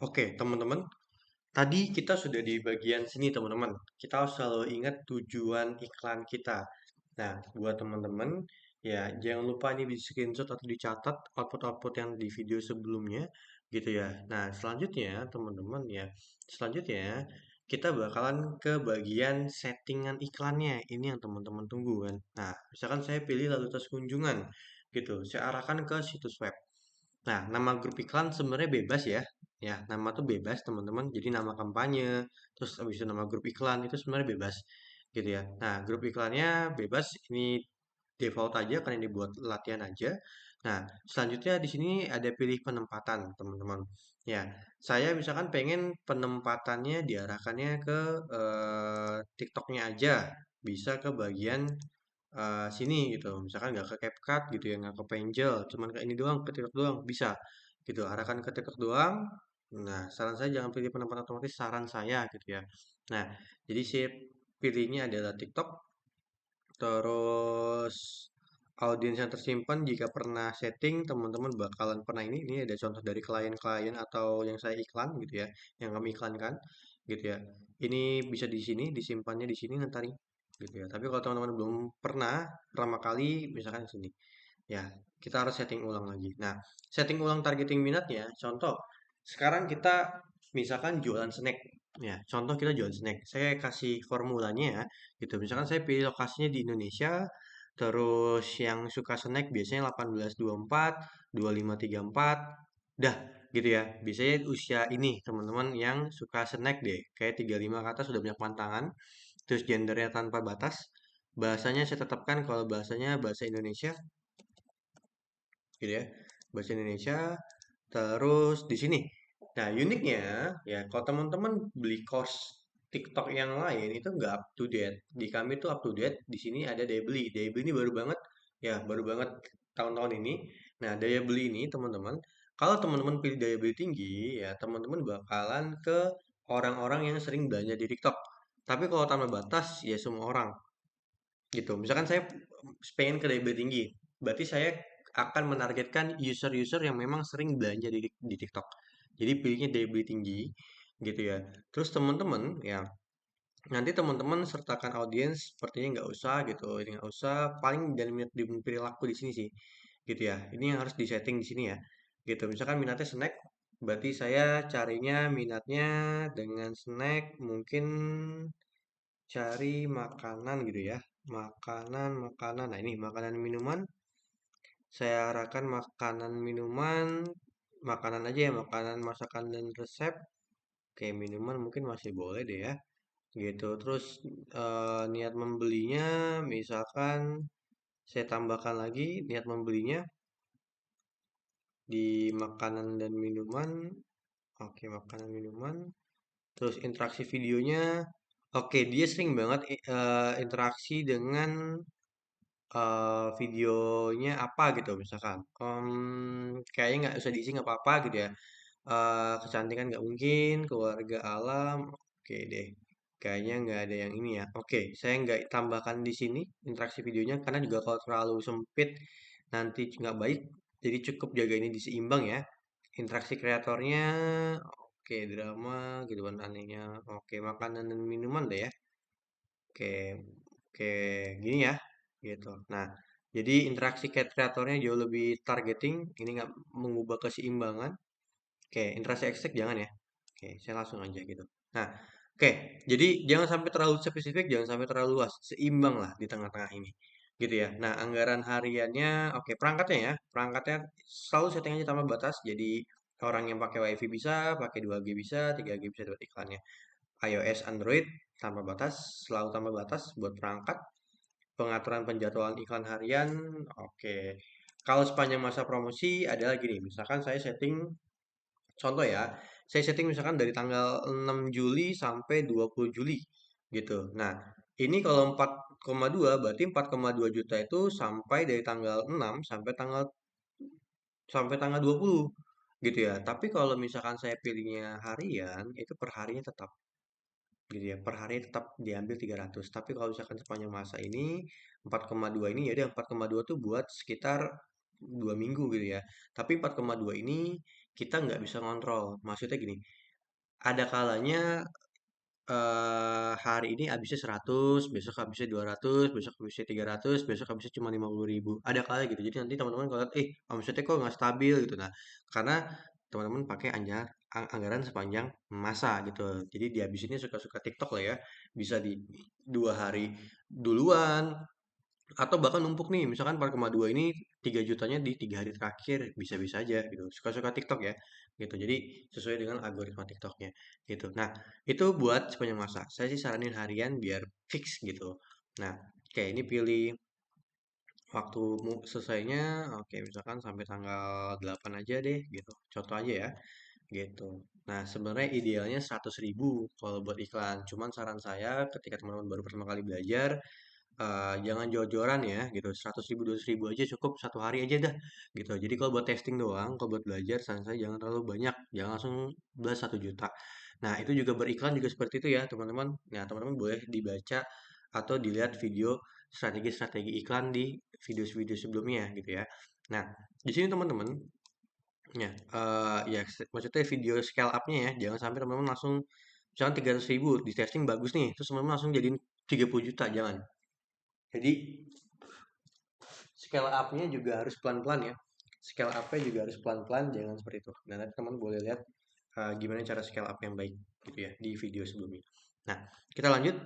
Oke, teman-teman. Tadi kita sudah di bagian sini, teman-teman. Kita harus selalu ingat tujuan iklan kita. Nah, buat teman-teman, ya jangan lupa ini di screenshot atau dicatat output-output yang di video sebelumnya, gitu ya. Nah, selanjutnya, teman-teman ya, selanjutnya kita bakalan ke bagian settingan iklannya. Ini yang teman-teman tunggu kan. Nah, misalkan saya pilih lalu lintas kunjungan, gitu. Saya arahkan ke situs web. Nah, nama grup iklan sebenarnya bebas ya. Ya, nama tuh bebas teman-teman. Jadi nama kampanye, terus habis itu nama grup iklan itu sebenarnya bebas gitu ya. Nah, grup iklannya bebas. Ini default aja karena ini buat latihan aja. Nah, selanjutnya di sini ada pilih penempatan teman-teman. Ya, saya misalkan pengen penempatannya diarahkannya ke TikToknya aja. Bisa ke bagian sini gitu. Misalkan nggak ke CapCut gitu ya, nggak ke Paintball, cuman ke ini doang, ke TikTok doang, bisa gitu. Arahkan ke TikTok doang. Nah, saran saya jangan pilih penempatan otomatis, saran saya gitu ya. Nah, jadi si pilihnya adalah TikTok, terus audiens yang tersimpan jika pernah setting teman-teman bakalan pernah ini ada contoh dari klien-klien atau yang saya iklan gitu ya, yang kami iklankan gitu ya. Ini bisa di sini, disimpannya di sini nanti gitu ya. Tapi kalau teman-teman belum pernah pertama kali misalkan di sini. Ya, kita harus setting ulang lagi. Nah, setting ulang targeting minatnya, contoh sekarang kita misalkan jualan snack. Ya, contoh kita jualan snack. Saya kasih formulanya ya, gitu. Misalkan saya pilih lokasinya di Indonesia, terus yang suka snack biasanya 18-24, 25-34, dah gitu ya. Biasanya usia ini teman-teman yang suka snack deh, kayak 35 ke atas sudah banyak pantangan. Terus gendernya tanpa batas. Bahasanya saya tetapkan kalau bahasanya bahasa Indonesia gitu ya, bahasa Indonesia. Terus di sini, nah uniknya ya kalau teman-teman beli course TikTok yang lain itu nggak up to date. Di kami tuh up to date. Di sini ada daya beli. Daya beli ini baru banget, ya baru banget tahun-tahun ini. Nah daya beli ini teman-teman, kalau teman-teman pilih daya beli tinggi, ya teman-teman bakalan ke orang-orang yang sering belanja di TikTok. Tapi kalau tambah batas, ya semua orang gitu. Misalkan saya pengen ke daya beli tinggi, berarti saya akan menargetkan user-user yang memang sering belanja di TikTok. Jadi pilihnya daya beli tinggi gitu ya. Terus teman-teman ya nanti teman-teman sertakan audiens sepertinya nggak usah gitu, ini nggak usah. Paling dan minat di perilaku di sini sih, gitu ya. Ini yang harus disetting di sini ya, gitu. Misalkan minatnya snack, berarti saya carinya minatnya dengan snack mungkin cari makanan gitu ya. Makanan. Nah, ini makanan minuman. Saya arahkan makanan minuman, makanan aja ya, makanan masakan dan resep. Oke, minuman mungkin masih boleh deh ya. Gitu. Terus niat membelinya misalkan saya tambahkan lagi niat membelinya di makanan dan minuman. Oke, makanan minuman. Terus interaksi videonya. Oke, dia sering banget interaksi dengan videonya apa gitu misalkan, kayaknya nggak usah diisi nggak apa-apa gitu ya, kecantikan nggak mungkin, keluarga alam, oke deh, kayaknya nggak ada yang ini ya. Oke, saya nggak tambahkan di sini interaksi videonya karena juga kalau terlalu sempit nanti nggak baik, jadi cukup jaga ini diseimbang ya. Interaksi kreatornya, oke drama gitu kan anehnya, oke makanan dan minuman deh ya. Oke, oke, gini ya, gitu. Nah, jadi interaksi kreatornya jauh lebih targeting, ini nggak mengubah keseimbangan. Oke, interaksi ekstrik jangan ya. Oke, saya langsung aja gitu. Nah, oke, jadi jangan sampai terlalu spesifik, jangan sampai terlalu luas, seimbang lah di tengah-tengah ini, gitu ya. Nah, anggaran hariannya, oke, perangkatnya ya, perangkatnya selalu setting aja tanpa batas. Jadi orang yang pakai WiFi bisa, pakai 2G bisa, 3G bisa dapat iklannya. iOS, Android tanpa batas, selalu tanpa batas buat perangkat. Pengaturan penjadwalan iklan harian, oke. Kalau sepanjang masa promosi adalah gini, misalkan saya setting, contoh ya, saya setting misalkan dari tanggal 6 Juli sampai 20 Juli gitu. Nah, ini kalau 4,2 berarti 4,2 juta itu sampai dari tanggal 6 sampai tanggal 20 gitu ya. Tapi kalau misalkan saya pilihnya harian, itu per harinya tetap gitu ya, per hari tetap diambil 300. Tapi kalau misalkan sepanjang masa ini 4,2 ini ya udah 4,2 tuh buat sekitar 2 minggu gitu ya. Tapi 4,2 ini kita nggak bisa ngontrol. Maksudnya gini, ada kalanya hari ini habisnya 100, besok habisnya 200, besok habisnya 300, besok habisnya cuma 50.000. Ada kalanya gitu. Jadi nanti teman-teman kalau lihat, omsetnya kok nggak stabil gitu. Nah, karena teman-teman pakai anggaran sepanjang masa gitu. Jadi dihabisinnya suka-suka TikTok lah ya. Bisa di 2 hari duluan, atau bahkan numpuk nih, misalkan 4,2 ini 3 jutanya di 3 hari terakhir, bisa-bisa aja gitu. Suka-suka TikTok ya, gitu. Jadi sesuai dengan algoritma TikToknya, gitu. Nah, itu buat sepanjang masa. Saya sih saranin harian biar fix gitu. Nah, kayak ini pilih waktu selesainya, oke misalkan sampai tanggal 8 aja deh, gitu. Contoh aja ya, gitu. Nah, sebenarnya idealnya 100.000 kalau buat iklan. Cuman saran saya ketika teman-teman baru pertama kali belajar, jangan jor-joran ya gitu, 100.000 200.000 aja cukup 1 hari aja dah gitu. Jadi kalau buat testing doang, kalau buat belajar saran saya jangan terlalu banyak, jangan langsung belas 1 juta. Nah itu juga beriklan juga seperti itu ya teman-teman. Nah teman-teman boleh dibaca atau dilihat video strategi-strategi iklan di video-video sebelumnya gitu ya. Nah di sini teman-teman ya, ya maksudnya video scale up-nya ya, jangan sampai teman-teman langsung misalkan 300.000 di testing bagus nih, terus teman-teman langsung jadiin 30 juta, jangan. Jadi scale up-nya juga harus pelan-pelan ya. Scale up-nya juga harus pelan-pelan, jangan seperti itu. Nah, nanti teman boleh lihat gimana cara scale up yang baik gitu ya di video sebelumnya. Nah, kita lanjut.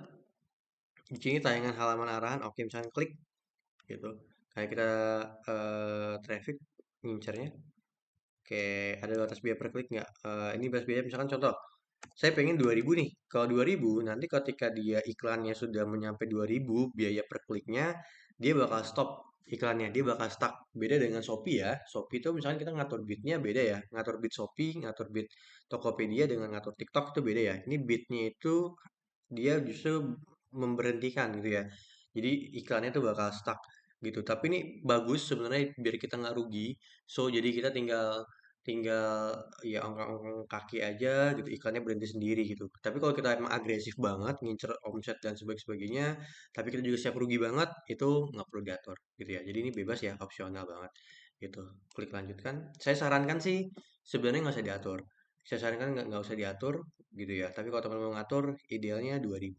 Di sini tayangan halaman arahan, oke misalnya klik gitu. Kayak kita traffic ngincernya. Oke, ada batas biaya per klik nggak? Ini batas biaya misalkan contoh, saya pengen 2.000 nih. Kalau 2.000 nanti ketika dia iklannya sudah menyampai 2.000 biaya per kliknya, dia bakal stop iklannya, dia bakal stuck. Beda dengan Shopee ya. Shopee itu misalnya kita ngatur bidnya beda ya. Ngatur bid Shopee, ngatur bid Tokopedia dengan ngatur TikTok itu beda ya. Ini bidnya itu dia justru memberhentikan gitu ya. Jadi iklannya tuh bakal stuck gitu. Tapi ini bagus sebenarnya biar kita nggak rugi. So jadi kita tinggal tinggal ya ongkang-ongkang kaki aja gitu, iklannya berhenti sendiri gitu. Tapi kalau kita emang agresif banget ngincer omset dan sebagainya, tapi kita juga siap rugi banget, itu nggak perlu diatur gitu ya. Jadi ini bebas ya, opsional banget gitu. Klik lanjutkan. Saya sarankan sih sebenarnya nggak usah diatur. Saya sarankan nggak usah diatur gitu ya. Tapi kalau teman-teman mau ngatur, idealnya 2.000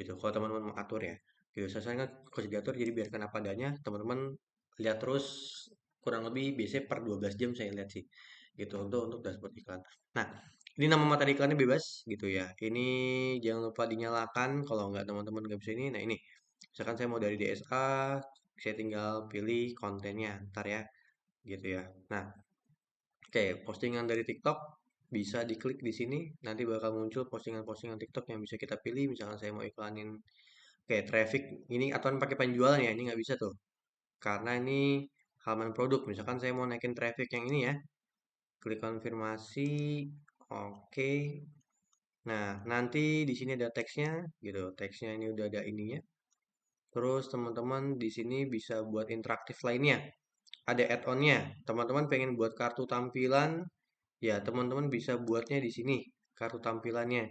gitu. Kalau teman-teman mau atur ya, gitu. Saya sarankan nggak usah diatur, jadi biarkan apa adanya. Teman-teman lihat terus kurang lebih biasanya per 12 jam saya lihat sih gitu untuk dashboard iklan. Nah, ini nama materi iklannya bebas gitu ya. Ini jangan lupa dinyalakan kalau nggak teman-teman nggak bisa ini. Nah ini, misalkan saya mau dari DSA, saya tinggal pilih kontennya ntar ya gitu ya. Nah, oke, postingan dari TikTok bisa diklik di sini, nanti bakal muncul postingan-postingan TikTok yang bisa kita pilih. Misalkan saya mau iklanin kayak traffic ini atau pakai penjualan ya, ini nggak bisa tuh. Karena ini halaman produk. Misalkan saya mau naikin traffic yang ini ya, klik konfirmasi, oke. Nah, nanti di sini ada teksnya gitu. Teksnya ini udah ada ininya. Terus teman-teman di sini bisa buat interaktif lainnya. Ada add-onnya. Teman-teman pengen buat kartu tampilan, ya teman-teman bisa buatnya di sini kartu tampilannya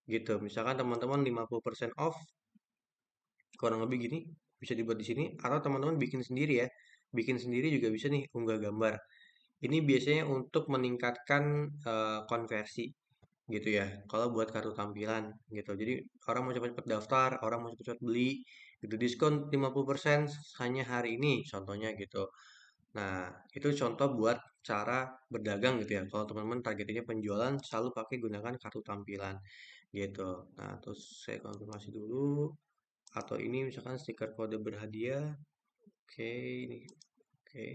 gitu. Misalkan teman-teman 50% off, kurang lebih gini, bisa dibuat di sini atau teman-teman bikin sendiri ya. Bikin sendiri juga bisa nih unggah gambar. Ini biasanya untuk meningkatkan konversi gitu ya. Kalau buat kartu tampilan gitu. Jadi orang mau cepat-cepat daftar, orang mau cepat-cepat beli gitu. Diskon 50% hanya hari ini contohnya gitu. Nah, itu contoh buat cara berdagang gitu ya. Kalau teman-teman targetnya penjualan, selalu pakai gunakan kartu tampilan gitu. Nah, terus saya konfirmasi dulu. Atau ini misalkan stiker kode berhadiah. Oke, ini oke.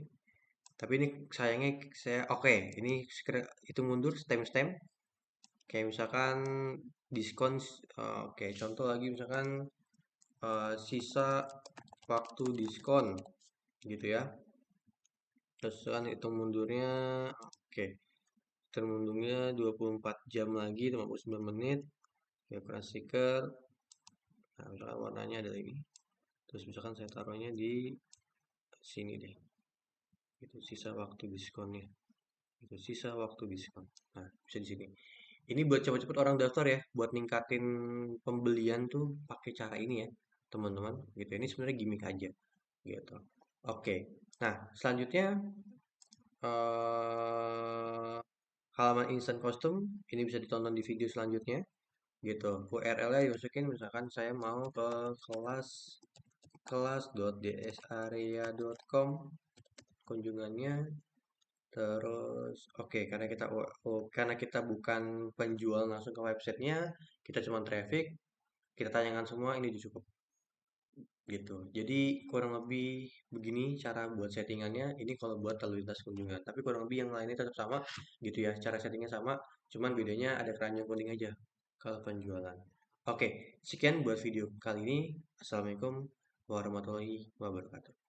Tapi ini sayangnya saya oke. Ini hitung mundur stem-stem. Kayak misalkan diskon. Oke, contoh lagi misalkan sisa waktu diskon gitu ya. Terus kan hitung mundurnya, oke. Termundurnya 24 jam lagi, 59 menit. Ya, ukuran stiker. Nah, misalkan warnanya adalah ini. Terus misalkan saya taruhnya di sini deh. Itu sisa waktu diskonnya. Itu sisa waktu diskon. Nah, bisa di sini. Ini buat cepat-cepat orang daftar ya, buat ningkatin pembelian tuh pakai cara ini ya, teman-teman. Gitu. Ini sebenarnya gimmick aja, gitu. Oke. Nah, selanjutnya halaman instant custom ini bisa ditonton di video selanjutnya gitu. URL-nya dimasukin misalkan saya mau ke kelas.dsarea.com kunjungannya. Terus oke, karena kita bukan penjual langsung ke websitenya, kita cuma traffic, kita tanyakan semua ini udah cukup gitu. Jadi kurang lebih begini cara buat settingannya. Ini kalau buat lalu lintas kunjungan. Tapi kurang lebih yang lainnya tetap sama gitu ya. Cara settingnya sama, cuman bedanya ada keranjang kuning aja kalau penjualan. Oke, sekian buat video kali ini. Assalamualaikum warahmatullahi wabarakatuh.